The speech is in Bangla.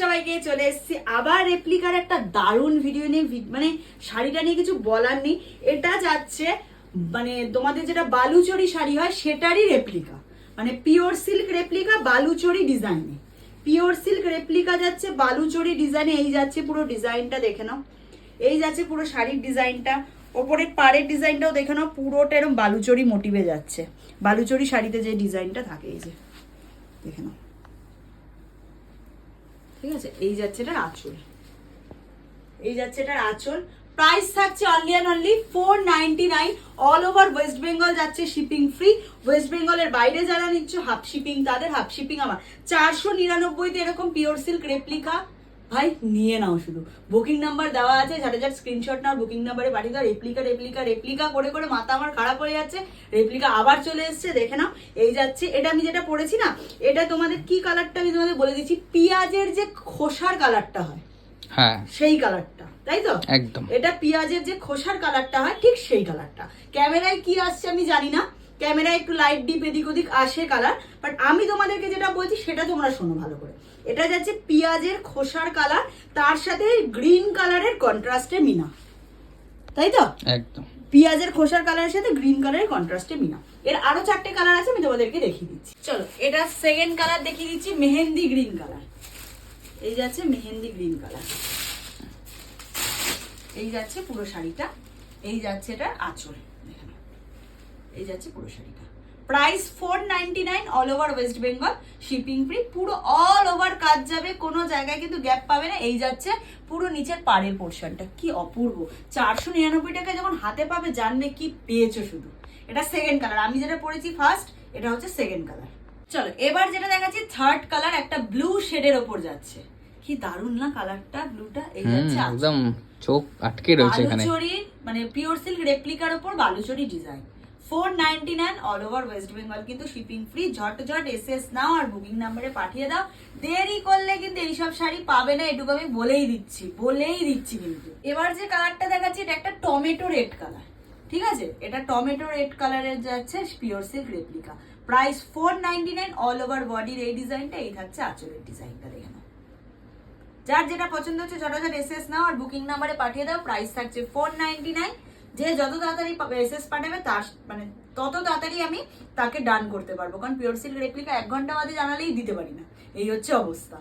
সবাইকে, চলে এসেছি আবার রেপ্লিকার একটা দারুণ ভিডিও নিয়ে। মানে শাড়িটা নিয়ে কিছু বলার নেই, এটা যাচ্ছে মানে তোমাদের যেটা বালুচরি শাড়ি হয় সেটারই রেপ্লিকা, মানে পিওর সিল্ক রেপ্লিকা বালুচরি ডিজাইনে। পিওর সিল্ক রেপ্লিকা যাচ্ছে বালুচরি ডিজাইনে। এই যাচ্ছে পুরো ডিজাইনটা, দেখে নাও। এই যাচ্ছে পুরো শাড়ির ডিজাইনটা, ওপরের পাড়ের ডিজাইনটাও দেখে নাও, পুরোটা এরকম বালুচরি মোটিভে যাচ্ছে। বালুচরি শাড়িতে যে ডিজাইনটা থাকে, এই যে দেখে নাও, ঠিক আছে। এই যাচ্ছে এটার আঁচল, এই যাচ্ছে এটার আঁচল। প্রাইস থাকছে only and only 499। All over West Bengal যাচ্ছে শিপিং ফ্রি। ওয়েস্ট বেঙ্গলের বাইরে যারা নিচ্ছ হাফ শিপিং, তাদের হাফ শিপিং আমার 499-তে এরকম পিওর সিল্ক রেপ্লিকা ভাই নিয়ে নাও। শুধু বুকিং নাম্বার দেওয়া আছে, ঝাটাঝাট স্ক্রিনশট নাও, বুকিং নাম্বারে পাঠিয়ে দাও। রেপ্লিকা রেপ্লিকা রেপ্লিকা করে করে মাথা আমার খারাপ হয়ে যাচ্ছে। রেপ্লিকা আবার চলে এসছে, দেখে নাও। এই যাচ্ছে, এটা আমি যেটা পরেছি না, এটা তোমাদের কি কালারটা আমি তোমাদের বলে দিচ্ছি। পেঁয়াজের যে খোসার কালারটা হয়, হ্যাঁ সেই কালারটা, তাই তো? একদম এটা পেঁয়াজের যে খোসার কালারটা হয়, ঠিক সেই কালারটা। ক্যামেরায় কি আসছে আমি জানি না, ক্যামেরায় একটু লাইট ডিপ এদিক ওদিক আসে কালার, বাট আমি তোমাদেরকে যেটা বলছি সেটা তোমরা শোনো ভালো করে। এটা যাচ্ছে পেঁয়াজের খোসার কালার, তার সাথে গ্রিন কালারের কন্ট্রাস্টে মিনা, তাই তো? একদম পেঁয়াজের খোসার কালারের সাথে গ্রিন কালারের কন্ট্রাস্টে মিনা। এর আরো 4টে কালার আছে, আমি তোমাদেরকে দেখিয়ে দিচ্ছি। চলো, এটা সেকেন্ড কালার দেখিয়ে দিচ্ছি, মেহেন্দি গ্রিন কালার। এই যাচ্ছে মেহেন্দি গ্রিন কালার, এই যাচ্ছে পুরো শাড়িটা। এই যাচ্ছে এটার আঁচল, দেখে নাও। এই যাচ্ছে পুরো শাড়িটা। Price 499, all over West Bengal shipping free. পুরো অল ওভার কাজ যাবে, কোনো জায়গায় কিন্তু গ্যাপ পাবে না। এই যাচ্ছে পুরো নিচের পাড়ের পোর্শনটা, কি অপূর্ব। 499 টাকায় যখন হাতে পাবে জানবে কি পেয়েছো শুধু। এটা সেকেন্ড কালার, আমি যেটা পরেছি ফার্স্ট, এটা হচ্ছে সেকেন্ড কালার। চলো এবার যেটা দেখাচ্ছি থার্ড কালার, একটা ব্লু শেডের ওপর যাচ্ছে। কি দারুণ না কালারটা, ব্লুটা। এই যাচ্ছে একদম চোখ আটকে রয়েছে এখানে। বালুচরি মানে পিওর সিল্ক রেপ্লিকার উপর Baluchari design. 499 all over West Bengal কিন্তু শিপিং ফ্রি। ঝটঝট এসএস নাও আর বুকিং নাম্বারে পাঠিয়ে দাও। দেরি করলে কিন্তু এইসব শাড়ি পাবে না, এটুকু আমি বলেই দিচ্ছি কিন্তু। এবার যে কালারটা দেখাচ্ছি, এটা একটা টমেটো রেড কালার, ঠিক আছে। এটা টমেটো রেড কালারের যাচ্ছে pure silk replica. Price 499, all over বডির এই ডিজাইনটা। এই থাকছে আঁচলের ডিজাইনটা, দেখে নাও। যার যেটা পছন্দ হচ্ছে ঝটাঝট এসএস নাও আর বুকিং নাম্বারে পাঠিয়ে দাও। প্রাইস থাকছে 499। যে যত তাড়াতাড়ি এসএস পাঠাবে তার মানে তত তাড়াতাড়ি আমি তাকে ডান করতে পারবো, কারণ পিওর সিল্ক রেপ্লিকা 1 ঘন্টা বাদে জানালেই দিতে পারি না, এই হচ্ছে অবস্থা।